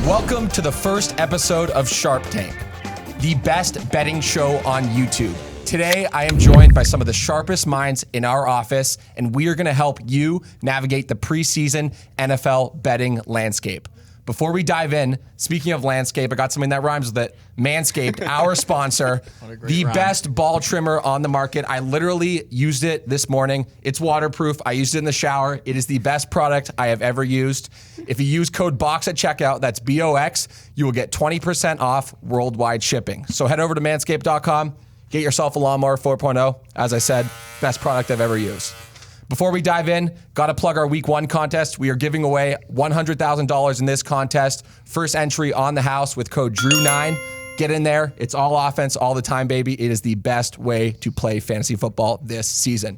Welcome to the first episode of Shark Tank, the best betting show on YouTube. Today, I am joined by some of the sharpest minds in our office, and we are going to help you navigate the preseason NFL betting landscape. Before we dive in, speaking of landscape, I got something that rhymes with it. Manscaped, our sponsor, the best ball trimmer on the market. I literally used it this morning. It's waterproof. I used it in the shower. It is the best product I have ever used. If you use code BOX at checkout, that's BOX, you will get 20% off worldwide shipping. So head over to manscaped.com, get yourself a Lawnmower 4.0. As I said, best product I've ever used. Before we dive in, got to plug our Week 1 contest. We are giving away $100,000 in this contest. First entry on the house with code DREW9. Get in there. It's all offense all the time, baby. It is the best way to play fantasy football this season.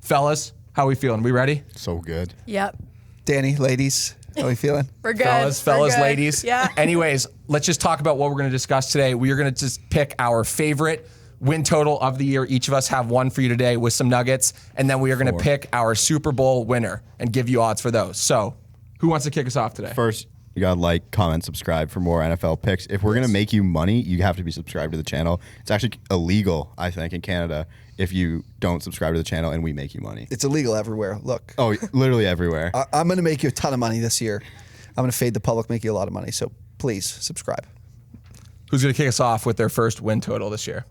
Fellas, how we feeling? We ready? So good. Yep. Danny, ladies, how we feeling? We're good. Fellas, We're good. ladies. Yeah. Anyways, let's just talk about what we're going to discuss today. We are going to just pick our favorite win total of the year. Each of us have one for you today with some nuggets, and then we are going to pick our Super Bowl winner and give you odds for those. So, who wants to kick us off today? First, you got to like, comment, subscribe for more NFL picks. If we're going to make you money, you have to be subscribed to the channel. It's actually illegal, I think, in Canada if you don't subscribe to the channel and we make you money. It's illegal everywhere. Look. Oh, literally everywhere. I'm going to make you a ton of money this year. I'm going to fade the public, make you a lot of money. So please subscribe. Who's going to kick us off with their first win total this year?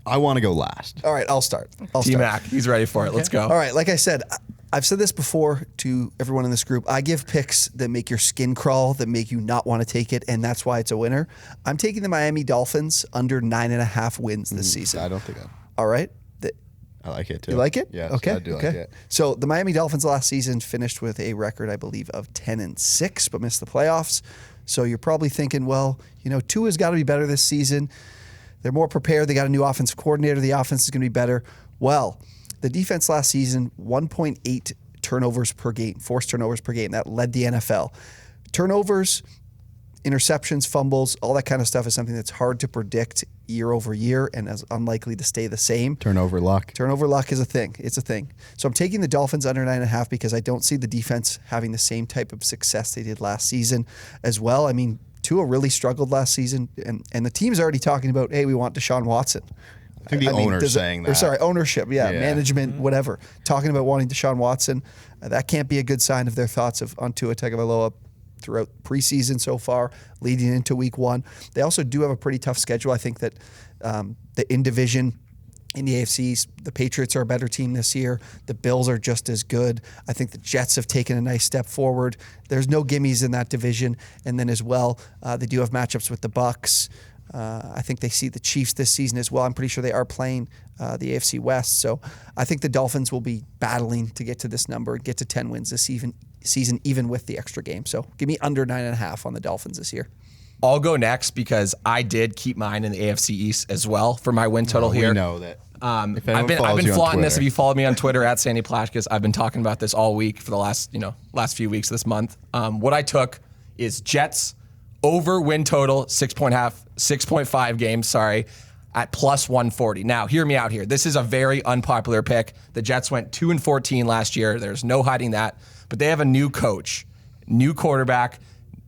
I want to go last. All right, I'll start. T-Mac, he's ready for it. Okay. Let's go. All right, like I said, I've said this before to everyone in this group. I give picks that make your skin crawl, that make you not want to take it, and that's why it's a winner. I'm taking the Miami Dolphins under 9.5 wins this season. I don't think that. All right. I like it too. You like it? Yeah, okay. I do like it. So the Miami Dolphins last season finished with a record, I believe, of 10-6, but missed the playoffs. So you're probably thinking, well, Tua's got to be better this season. They're more prepared. They got a new offensive coordinator. The offense is going to be better. Well, the defense last season, 1.8 turnovers per game, forced turnovers per game. That led the NFL. Turnovers, interceptions, fumbles, all that kind of stuff is something that's hard to predict year over year and is unlikely to stay the same. Turnover luck. Turnover luck is a thing. It's a thing. So I'm taking the Dolphins under 9.5 because I don't see the defense having the same type of success they did last season as well. I mean, Tua really struggled last season, and the team's already talking about, hey, we want Deshaun Watson. I think the owner's saying that. Or sorry, ownership, management, whatever. Talking about wanting Deshaun Watson. That can't be a good sign of their thoughts on Tua Tagovailoa throughout preseason so far, leading into Week 1. They also do have a pretty tough schedule. I think that the in-division in the AFC, the Patriots are a better team this year. The Bills are just as good. I think the Jets have taken a nice step forward. There's no gimmies in that division. And then as well, they do have matchups with the Bucs. I think they see the Chiefs this season as well. I'm pretty sure they are playing the AFC West. So I think the Dolphins will be battling to get to this number, get to 10 wins this season, even with the extra game. So give me under 9.5 on the Dolphins this year. I'll go next because I did keep mine in the AFC East as well for my win total here. We know that. I've been flaunting this. If you followed me on Twitter at Sandy Plashkas, I've been talking about this all week for the last few weeks this month. What I took is Jets over win total 6.5 games. At plus 140. Now, hear me out here. This is a very unpopular pick. The Jets went 2-14 last year. There's no hiding that. But they have a new coach, new quarterback,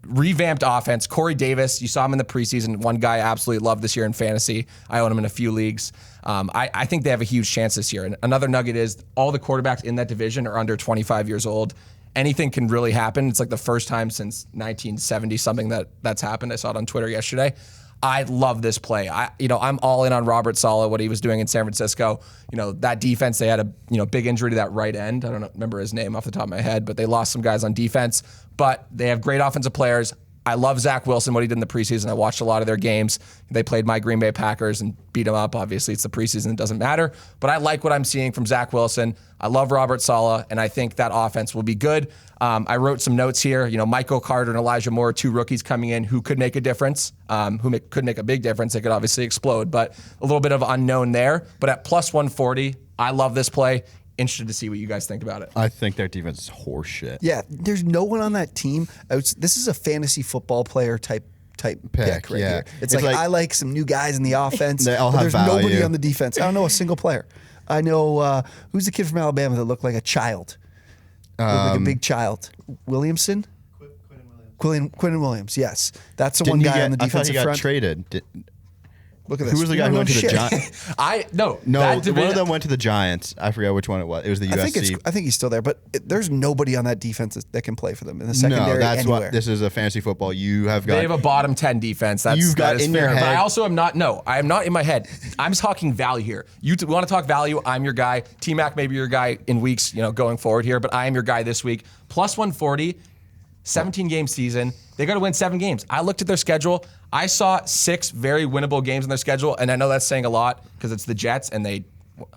revamped offense. Corey Davis, you saw him in the preseason. One guy I absolutely loved this year in fantasy. I own him in a few leagues. I think they have a huge chance this year. And another nugget is all the quarterbacks in that division are under 25 years old. Anything can really happen. It's like the first time since 1970 something that's happened. I saw it on Twitter yesterday. I love this play. I'm all in on Robert Saleh, what he was doing in San Francisco. That defense, they had a big injury to that right end. I don't remember his name off the top of my head, but they lost some guys on defense. But they have great offensive players. I love Zach Wilson, what he did in the preseason. I watched a lot of their games. They played my Green Bay Packers and beat them up. Obviously, it's the preseason. It doesn't matter. But I like what I'm seeing from Zach Wilson. I love Robert Saleh, and I think that offense will be good. I wrote some notes here. Michael Carter and Elijah Moore, 2 rookies coming in who could make a difference, could make a big difference. They could obviously explode, but a little bit of unknown there. But at plus 140, I love this play. Interested to see what you guys think about it. I think their defense is horseshit. Yeah, there's no one on that team. This is a fantasy football player type pick right here. It's like I like some new guys in the offense. They all but have there's value. nobody on the defense. I don't know a single player. I know who's the kid from Alabama that looked like a child, looked like a big child. Williamson. Quinnen Williams, yes. That's the Didn't one he guy get- on the I thought he defensive got front. traded. Look at this. Who was the guy who went to the Giants? No, No, that one division- of them went to the Giants. I forget which one it was. It was the USC. I think he's still there, but there's nobody on that defense that can play for them in the secondary No, that's anywhere. what this is a fantasy football. You have got. They have a bottom 10 defense. You've got that is in your fair. But head- I also am not. No, I am not in my head. I'm talking value here. You want to talk value? I'm your guy. T-Mac may be your guy in weeks, going forward here, but I am your guy this week. Plus 140, 17 game season. They got to win 7 games. I looked at their schedule. I saw 6 very winnable games in their schedule, and I know that's saying a lot because it's the Jets and they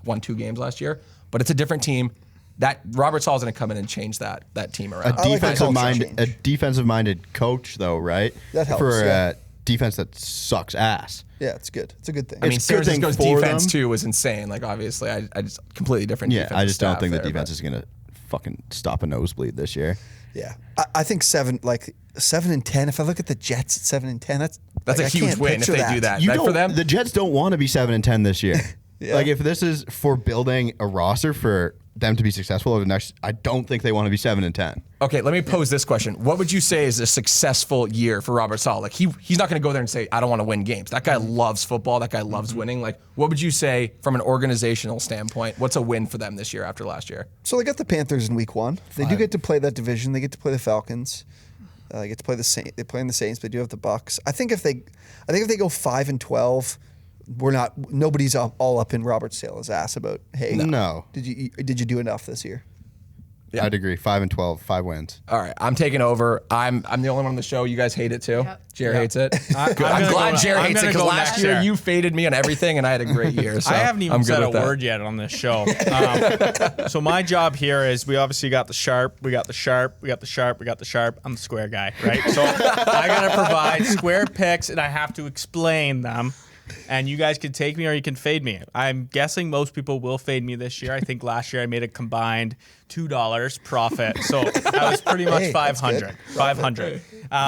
won 2 games last year. But it's a different team. That Robert Saleh's going to come in and change that team around. A defensive-minded coach, though, right? That helps, for yeah. a defense that sucks ass. Yeah, it's good. It's a good thing. I mean, It's a San good thing Francisco's for defense them. too was insane. Like obviously, I just completely different. Yeah, I just don't staff think the there, defense but- is going to fucking stop a nosebleed this year. Yeah, I think 7 and 10. If I look at the Jets at 7 and 10, that's That's like, a I huge can't win if picture they do that. You Like, don't, for them, the Jets don't want to be 7-10 this year. Yeah. Like if this is for building a roster for them to be successful over the next, I don't think they want to be 7-10. Okay, let me pose this question. What would you say is a successful year for Robert Saleh? Like he's not going to go there and say, I don't want to win games. That guy loves football. That guy loves winning. Like what would you say from an organizational standpoint? What's a win for them this year after last year? So they got the Panthers in week 1. They do get to play that division. They get to play the Falcons. They get to play the Saints. They play in the Saints. They do have the Bucks. I think if they go 5-12, nobody's all up in Robert Saleh's ass about, hey, No. did you do enough this year? Yeah. I'd agree. 5-12, 5 wins. All right, I'm taking over. I'm the only one on the show. You guys hate it too. Yep. Jared hates it. Good. I'm I'm gonna glad go- Jared I'm hates it gonna because go last next year year. you faded me on everything and I had a great year. So I haven't even I'm said good a with that. word yet on this show. So my job here is we obviously got the sharp, we got the sharp, we got the sharp, we got the sharp. I'm the square guy, right? So I got to provide square picks and I have to explain them. And you guys can take me or you can fade me. I'm guessing most people will fade me this year. I think last year I made a combined $2 profit. So that was pretty much Hey, that's 500. good. 500.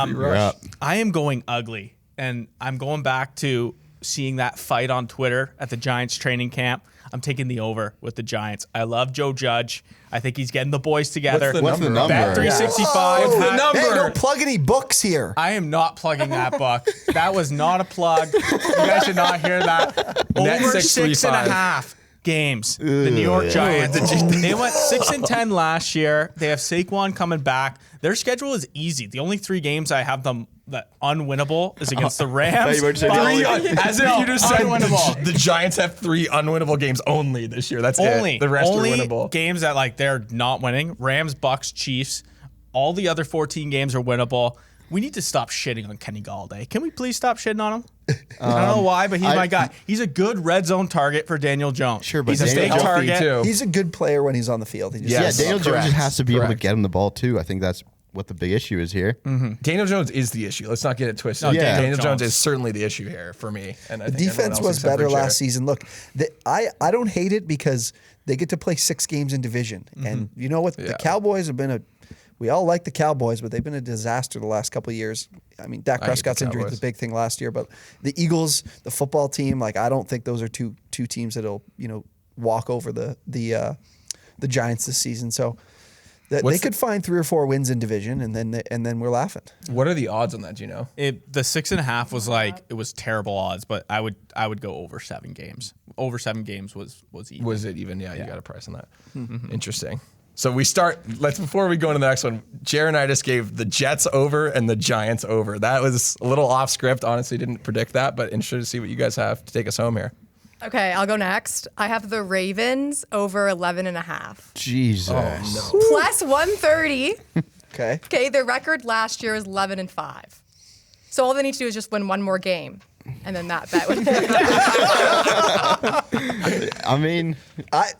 You're up. I am going ugly, and I'm going back to seeing that fight on Twitter at the Giants training camp. I'm taking the over with the Giants. I love Joe Judge. I think he's getting the boys together. What's the number? Bet 365. What's the number? Hey, don't plug any books here. I am not plugging that book. That was not a plug. You guys should not hear that. Net Over 635. 6.5 games. The New York Giants. They went 6-10 last year. They have Saquon coming back. Their schedule is easy. The only 3 games I have them that unwinnable is against the Rams. you were saying As if No, you just said unwinnable. the Giants have 3 unwinnable games only this year. That's Only it. The rest only are winnable. games that like they're not winning. Rams, Bucks, Chiefs. All the other 14 games are winnable. We need to stop shitting on Kenny Galladay. Can we please stop shitting on him? I don't know why, but he's my guy. He's a good red zone target for Daniel Jones. Sure, but he's a Daniel fake Jones- target. too. He's a good player when he's on the field. He just Yes. Yeah, Daniel Jones correct. just has to be able to Correct. get him the ball too. I think that's what the big issue is here. Daniel Jones is the issue. Let's not get it twisted. No, Yeah. Daniel Jones Jones. is certainly the issue here for me. And I think everyone defense else was except for better Jared. last season. Look, I don't hate it because they get to play 6 games in division. And you know what? The Yeah. Cowboys have been we all like the Cowboys, but they've been a disaster the last couple of years. I mean, Dak hate the Prescott's injury was Cowboys. the big thing last year, but the Eagles, the football team, like I don't think those are two teams that'll, walk over the Giants this season. So they What's could find 3 or 4 wins in division and then we're laughing. What are the odds on that? Do you know? The 6.5 was like it was terrible odds, but I would go over 7 games. Over 7 games was even. Was it even? Yeah, you got a price on that. Interesting. So before we go into the next one, Jared and I just gave the Jets over and the Giants over. That was a little off script. Honestly, didn't predict that, but interested to see what you guys have to take us home here. Okay, I'll go next. I have the Ravens over 11.5. Jesus. Plus 130. Okay. Okay, their record last year is 11-5. So all they need to do is just win one more game. And then that bet would I mean, I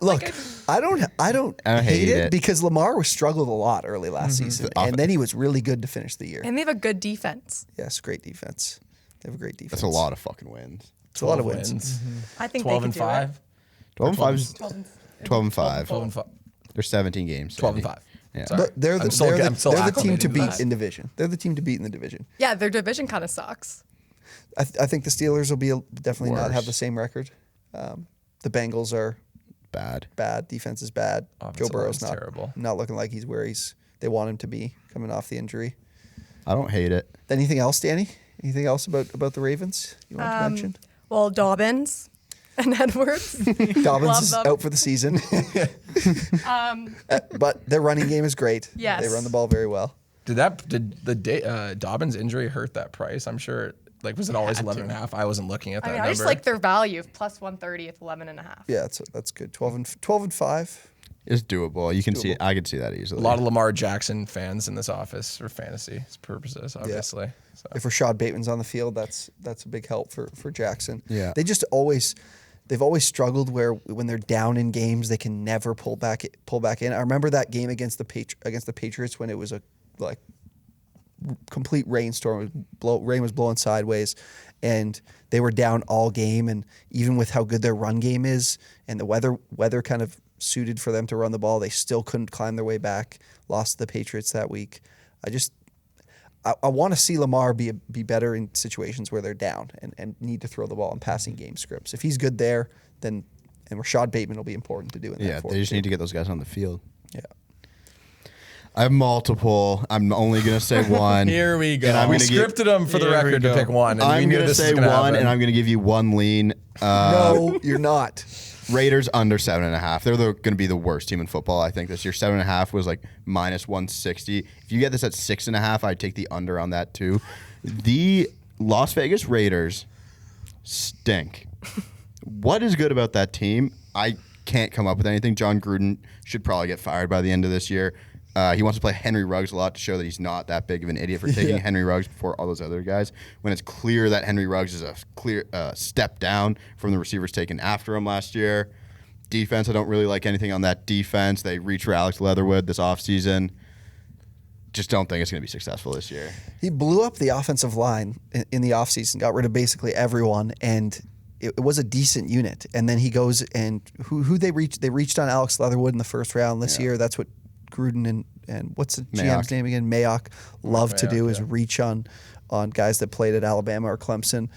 don't I hate hate it it. because Lamar struggled a lot early last season, and then he was really good to finish the year. And they have a good defense. Yes, great defense. They have a great defense. that's a lot of fucking wins. It's a lot of wins. I think 12 they and can do 5. it. 12-5 is 12-5. 12 and 5. There's 17 games. 12 and Sandy. 5. Yeah. Sorry. But they're the I'm still team acclimated to beat that. in division. They're the team to beat in the division. Yeah, their division kind of sucks. I think the Steelers will be definitely not have Worse. the same record. The Bengals are Bad. bad. Defense is bad. Offensive Joe Burrow's line's not terrible. not looking like he's where they want him to be coming off the injury. I don't hate it. Anything else, Danny? Anything else about the Ravens you want to mention? Well, Dobbins and Edwards. Dobbins is them. out for the season. But their running game is great. Yes. They run the ball very well. Did the Dobbins injury hurt that price? I'm sure. Like, was it always 11.5? I wasn't looking at that number. I just like their value of plus 130 at 11.5. Yeah, that's good. 12-5. It's doable. You can see it. I can see that easily. A lot of Lamar Jackson fans in this office for fantasy purposes, obviously. Yeah. So. If Rashad Bateman's on the field, that's a big help for Jackson. Yeah. They've always struggled where when they're down in games, they can never pull back in. I remember that game against the Patriots when it was a complete rainstorm. Rain was blowing sideways, and they were down all game. And even with how good their run game is, and the weather kind of suited for them to run the ball, they still couldn't climb their way back. Lost to the Patriots that week. I want to see Lamar be better in situations where they're down and need to throw the ball in passing game scripts. If he's good there, then and Rashad Bateman will be important to do in that. Yeah, they just need to get those guys on the field. Yeah. I have multiple. I'm only going to say one. Here we go. And I'm We gonna scripted them for the Here we record to go. pick one. And we I'm knew going to this say was gonna one, happen. and I'm going to give you one lean. No, you're not. Raiders under 7.5. They're going to be the worst team in football, I think, this year. 7.5 was like minus 160. If you get this at 6.5, I'd take the under on that too. The Las Vegas Raiders stink. What is good about that team? I can't come up with anything. John Gruden should probably get fired by the end of this year. He wants to play Henry Ruggs a lot to show that he's not that big of an idiot for taking Henry Ruggs before all those other guys. When it's clear that Henry Ruggs is a clear step down from the receivers taken after him last year. Defense, I don't really like anything on that defense. They reach for Alex Leatherwood this offseason. Just don't think it's going to be successful this year. He blew up the offensive line in the offseason, got rid of basically everyone, and it was a decent unit. And then he goes and who they reached? They reached on Alex Leatherwood in the first round this year. That's what Gruden and what's the GM's name again? Mayock love to do is reach on guys that played at Alabama or Clemson.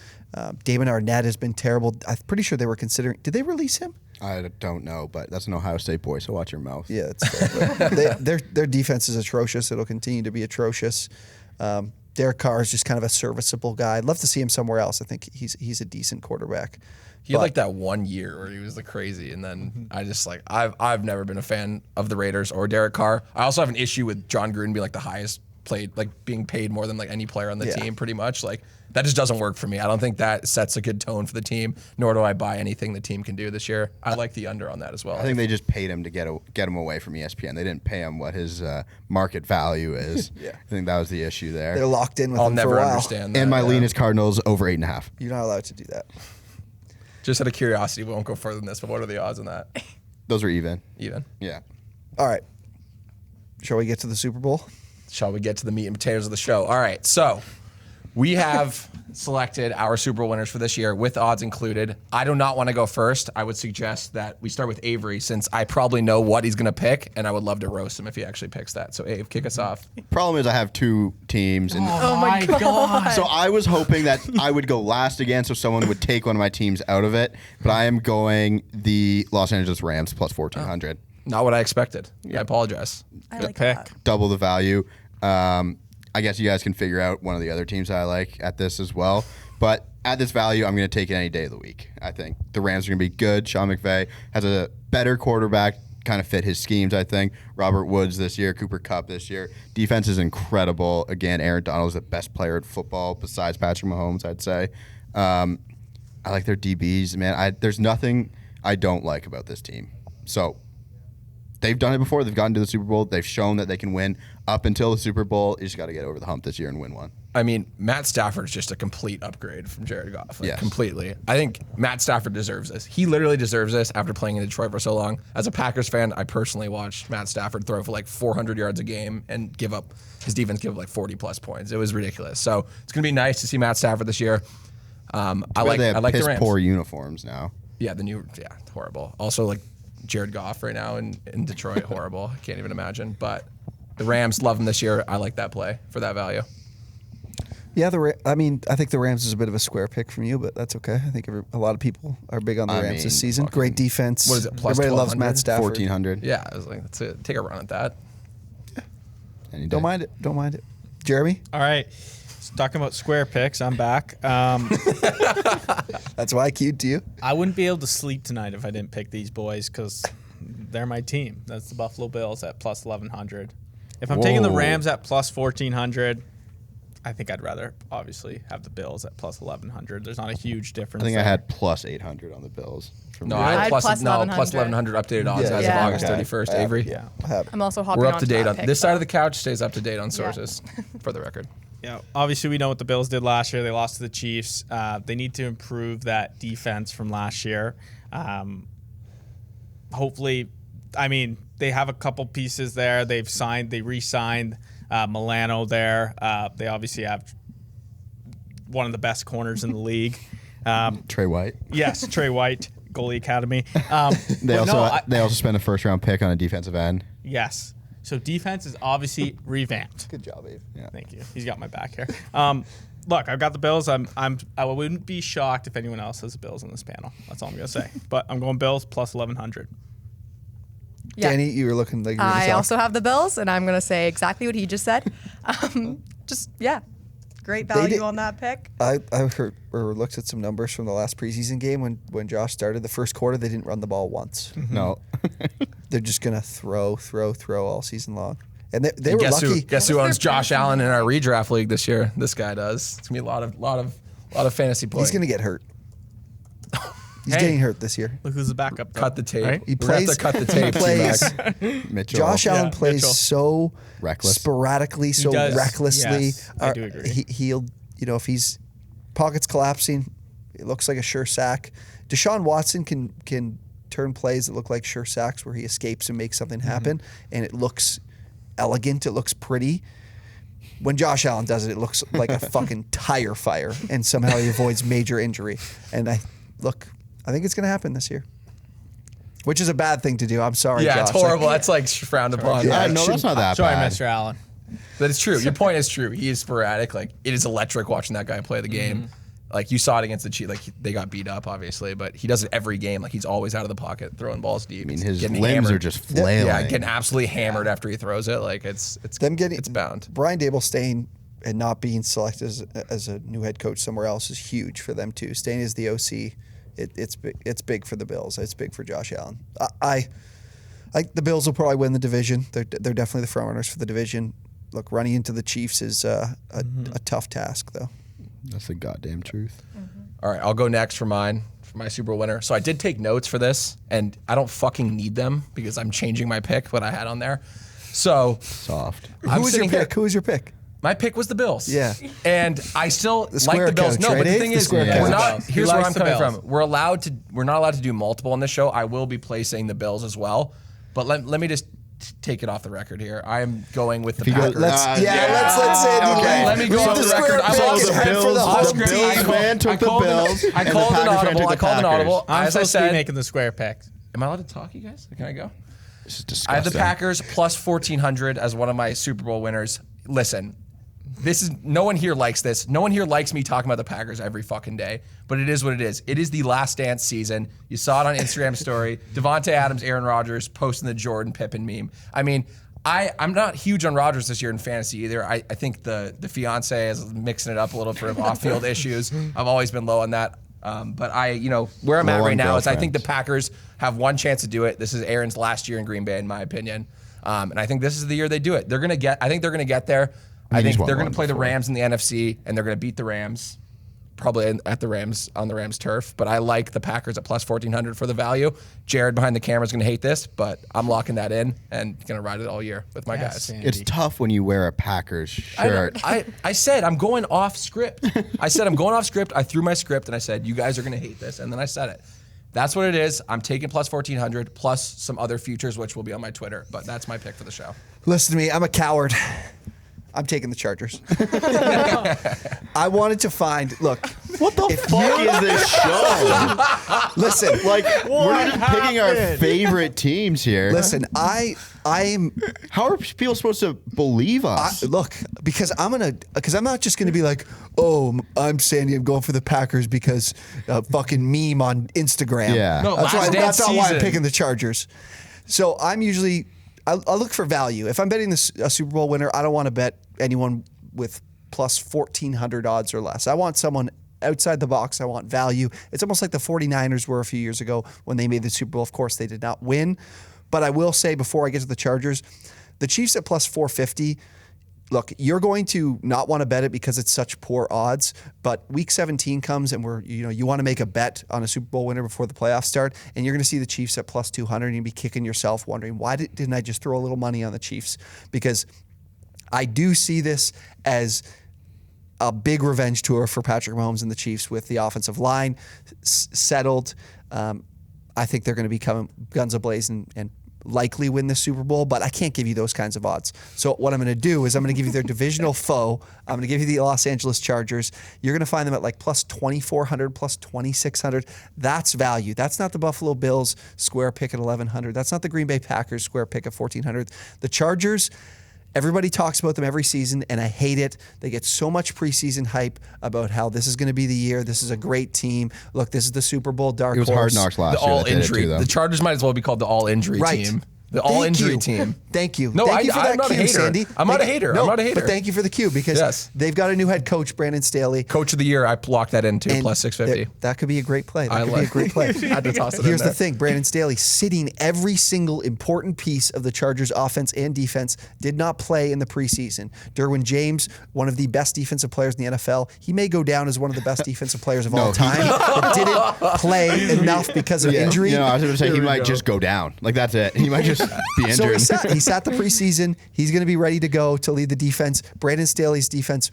Damon Arnett has been terrible. I'm pretty sure they were considering. Did they release him? I don't know, but that's an Ohio State boy, so watch your mouth. Yeah, it's fair. Their defense is atrocious. It'll continue to be atrocious. Derek Carr is just kind of a serviceable guy. I'd love to see him somewhere else. I think he's a decent quarterback. He had like that 1 year where he was like crazy, and then I just like I've never been a fan of the Raiders or Derek Carr. I also have an issue with John Gruden being like the highest being paid more than like any player on the team, pretty much. Like that just doesn't work for me. I don't think that sets a good tone for the team. Nor do I buy anything the team can do this year. I like the under on that as well. I think they just paid him to get him away from ESPN. They didn't pay him what his market value is. I think that was the issue there. They're locked in with I'll him never for a while. understand that. And my lean is Cardinals over 8.5. You're not allowed to do that. Just out of curiosity, we won't go further than this, but what are the odds on that? Those are even. Even. Yeah. All right. Shall we get to the Super Bowl? Shall we get to the meat and potatoes of the show? All right, so we have selected our Super Bowl winners for this year with odds included. I do not want to go first. I would suggest that we start with Avery since I probably know what he's going to pick, and I would love to roast him if he actually picks that. So, Ave, kick us off. Problem is I have two teams. And Oh my God. so I was hoping that I would go last again so someone would take one of my teams out of it. But I am going the Los Angeles Rams plus 1,400. Not what I expected. I apologize. I like pick. that. Double the value. I guess you guys can figure out one of the other teams I like at this as well. But at this value, I'm going to take it any day of the week. I think the Rams are going to be good. Sean McVay has a better quarterback, kind of fit his schemes, I think. Robert Woods this year, Cooper Kupp this year. Defense is incredible. Again, Aaron Donald is the best player in football besides Patrick Mahomes, I'd say. I like their DBs, man. There's nothing I don't like about this team. So they've done it before. They've gotten to the Super Bowl. They've shown that they can win up until the Super Bowl. You just got to get over the hump this year and win one. I mean, Matt Stafford's just a complete upgrade from Jared Goff. Yes. Completely. I think Matt Stafford deserves this. He literally deserves this after playing in Detroit for so long. As a Packers fan, I personally watched Matt Stafford throw for like 400 yards a game and his defense give up like 40-plus points. It was ridiculous. So it's going to be nice to see Matt Stafford this year. I like the Rams. Poor uniforms now. Yeah, horrible. Also, like Jared Goff right now in Detroit, horrible. I can't even imagine. But the Rams love him this year. I like that play for that value. Yeah, I think the Rams is a bit of a square pick from you, but that's okay. I think a lot of people are big on the Rams this season. Great defense. What is it, plus Everybody loves Matt 1,200? Stafford. 1,400. Yeah, I was like, let's take a run at that. Any day. Don't mind it. Don't mind it. Jeremy? All right. So talking about square picks, I'm back. That's why I queued to you. I wouldn't be able to sleep tonight if I didn't pick these boys because they're my team. That's the Buffalo Bills at plus 1,100. If I'm taking the Rams at plus 1,400, I think I'd rather obviously have the Bills at plus 1,100. There's not a huge difference. I think there. I had plus 800 on the Bills. No, I had plus 1,100. 1,100 updated odds Yeah. as Yeah. of August 31st. Avery, Yeah. I'm also hopping we're up onto to date that on pick, this side so. of the couch. Stays up to date on sources, for the record. Yeah, obviously we know what the Bills did last year. They lost to the Chiefs. They need to improve that defense from last year. Hopefully, I mean, they have a couple pieces there. They re-signed Milano there. They obviously have one of the best corners in the league. Trey White. Yes, Trey White, goalie academy. They also spent a first round pick on a defensive end. Yes. So defense is obviously revamped. Good job, Abe. Yeah. Thank you. He's got my back here. Look, I've got the Bills. I wouldn't be shocked if anyone else has the Bills on this panel. That's all I'm gonna say. But I'm going Bills plus 1,100. Yeah. Danny, you were looking like you were gonna I talk. also have the Bills, and I'm going to say exactly what he just said. Great value did- on that pick. I heard or looked at some numbers from the last preseason game when Josh started. The first quarter, they didn't run the ball once. No. They're just gonna throw all season long, and they were Guess lucky. Guess who What was owns their Josh preseason Allen in our redraft league this year? This guy does. It's gonna be a lot of fantasy points. He's gonna get hurt. He's Hey. getting hurt this year. Look who's the backup. though, cut the tape. right? He We're gonna have plays. to cut the he tape. plays. T-Mac. Mitchell. Josh Allen plays Mitchell. so Reckless. sporadically, so does. recklessly. Yes, I do agree. He'll, if he's pockets collapsing, it looks like a sure sack. Deshaun Watson can turn plays that look like sure sacks where he escapes and makes something happen, and it looks elegant. It looks pretty. When Josh Allen does it, it looks like a fucking tire fire, and somehow he avoids major injury. And I think it's going to happen this year, which is a bad thing to do. I'm sorry, Yeah, Josh. it's horrible. That's like frowned upon. Yeah, No, that's not that Sorry, bad. Mr. Allen. But it's true. Your point is true. He is sporadic. Like, it is electric watching that guy play the game. Like, you saw it against the Chiefs. Like, they got beat up, obviously, but he does it every game. Like, he's always out of the pocket, throwing balls deep. I mean, his getting limbs hammered. are just flailing. Yeah, getting absolutely hammered after he throws it. Like, it's bound. Brian Dable staying and not being selected as a new head coach somewhere else is huge for them too. Staying as the OC, it's big. It's big for the Bills. It's big for Josh Allen. I the Bills will probably win the division. They're definitely the front runners for the division. Look, running into the Chiefs is a tough task though. That's the goddamn truth. All right, I'll go next for mine, for my Super Bowl winner. So I did take notes for this, and I don't fucking need them because I'm changing my pick, what I had on there. So Soft. I'm Who was your sitting here- pick? Who was your pick? My pick was the Bills. Yeah. And I still like square the Bills. coach, No, right, but the Dave? thing The is, square we're coach. not. He Here's where likes I'm the coming Bills. from. We're not allowed to do multiple on this show. I will be placing the Bills as well. But let me just take it off the record here. I am going with the If he goes- Packers. Let's yeah. Andy Okay, lead. let me go With off the square record. I'm pick on and the head for the Off home script, team. I man took the called Bills, I and the called an Packers fan audible. took I the called an Packers. audible. I'm As I supposed to be said, making the square pick. am I allowed to talk, you guys? Can I go? This is disgusting. I have the Packers plus 1,400 as one of my Super Bowl winners. Listen, no one here likes this. No one here likes me talking about the Packers every fucking day, but it is what it is. It is the last dance season. You saw it on Instagram story. Devontae Adams, Aaron Rodgers posting the Jordan Pippen meme. I mean, I'm not huge on Rodgers this year in fantasy either. I think the fiance is mixing it up a little for off-field issues. I've always been low on that. But where I'm Low at right on now is I think the girlfriends. Packers have one chance to do it. This is Aaron's last year in Green Bay, in my opinion. And I think this is the year they do it. I think they're going to get there. I he's think won they're going one to play the before. Rams in the NFC, and they're going to beat the Rams, probably on the Rams turf. But I like the Packers at plus 1,400 for the value. Jared behind the camera is going to hate this, but I'm locking that in and going to ride it all year with my guys. Andy. It's tough when you wear a Packers shirt. I said I'm going off script. I said I'm going off script. I threw my script and I said you guys are going to hate this, and then I said it. That's what it is. I'm taking plus 1,400 plus some other futures, which will be on my Twitter. But that's my pick for the show. Listen to me. I'm a coward. I'm taking the Chargers. I wanted to find. Look, What the fuck is this show? listen. Like, we're just picking our favorite teams here. Listen. I'm. How are people supposed to believe us? Look, because I'm not just gonna be like, oh, I'm Sandy. I'm going for the Packers because fucking meme on Instagram. Yeah. No, that's last dance not why I'm season. picking the Chargers. So I'm usually. I look for value. If I'm betting a Super Bowl winner, I don't want to bet anyone with plus 1,400 odds or less. I want someone outside the box. I want value. It's almost like the 49ers were a few years ago when they made the Super Bowl. Of course, they did not win. But I will say before I get to the Chargers, the Chiefs at plus 450, look, you're going to not want to bet it because it's such poor odds, but week 17 comes and you want to make a bet on a Super Bowl winner before the playoffs start, and you're going to see the Chiefs at plus 200 and you'll be kicking yourself wondering, why didn't I just throw a little money on the Chiefs? Because I do see this as a big revenge tour for Patrick Mahomes and the Chiefs with the offensive line settled. I think they're going to be coming guns a-blazing and likely win the Super Bowl, but I can't give you those kinds of odds. So what I'm going to do is I'm going to give you their divisional foe. I'm going to give you the Los Angeles Chargers. You're going to find them at like plus 2,400, plus 2,600. That's value. That's not the Buffalo Bills square pick at 1,100. That's not the Green Bay Packers square pick at 1,400. The Chargers, everybody talks about them every season, and I hate it. They get so much preseason hype about how this is going to be the year. This is a great team. Look, this is the Super Bowl dark horse. It was Hard Knocks last The year. all injury. The Chargers might as well be called the all injury team. The all injury team. Thank you. No, thank you for I'm that not a cue, hater. Sandy. I'm not a hater. I'm not a hater. But thank you for the cue because they've got a new head coach, Brandon Staley. Coach of the year, I blocked that in too, plus 650. That could be a great play. That could be a great play. I had to toss it Here's in the thing. Brandon Staley sitting every single important piece of the Chargers offense and defense, did not play in the preseason. Derwin James, one of the best defensive players in the NFL. He may go down as one of the best defensive players of all time, but didn't play enough because of injury. I was going to say he might just go down. Like that's it. He might just be injured. So he sat the preseason. He's going to be ready to go to lead the defense. Brandon Staley's defense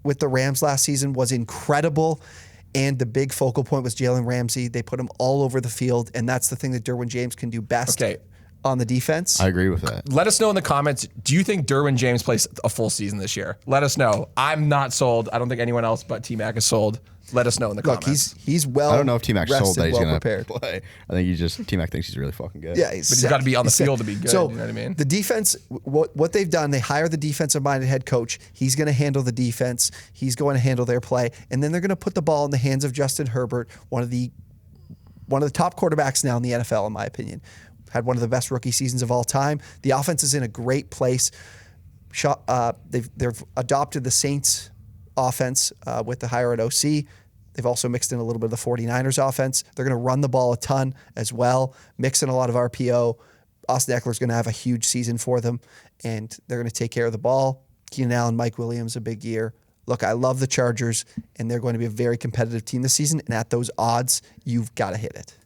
with the Rams last season was incredible. And the big focal point was Jalen Ramsey. They put him all over the field. And that's the thing that Derwin James can do best on the defense. I agree with that. Let us know in the comments, do you think Derwin James plays a full season this year? Let us know. I'm not sold. I don't think anyone else but T-Mac is sold. Let us know in the comments. He's well. I don't know if T-Mac sold that he's going to play. I think T-Mac thinks he's really fucking good. Yeah, but he's got to be on the field to be good. So you know what I mean? The defense, what they've done, they hire the defensive-minded head coach. He's going to handle the defense. He's going to handle their play, and then they're going to put the ball in the hands of Justin Herbert, one of the top quarterbacks now in the NFL, in my opinion. Had one of the best rookie seasons of all time. The offense is in a great place. They've adopted the Saints offense with the hire at OC. They've also mixed in a little bit of the 49ers offense. They're going to run the ball a ton as well, mix in a lot of RPO. Austin Eckler's going to have a huge season for them, and they're going to take care of the ball. Keenan Allen, Mike Williams, a big year. Look, I love the Chargers, and they're going to be a very competitive team this season, and at those odds, you've got to hit it.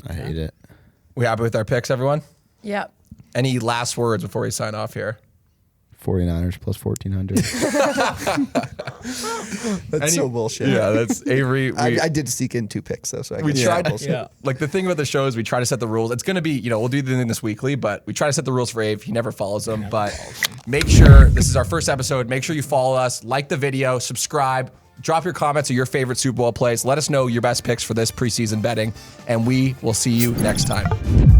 I hate it. We happy with our picks, everyone? Yep. Any last words before we sign off here? 49ers plus 1,400. That's so bullshit. Yeah, that's Avery. I did sneak in 2 picks, though, so I We tried. bullshit. Like the thing about the show is we try to set the rules. It's going to be, we'll do the thing this weekly, but we try to set the rules for Ave. He never follows them. But make sure, this is our first episode, make sure you follow us, like the video, subscribe, drop your comments of your favorite Super Bowl plays. Let us know your best picks for this preseason betting, and we will see you next time.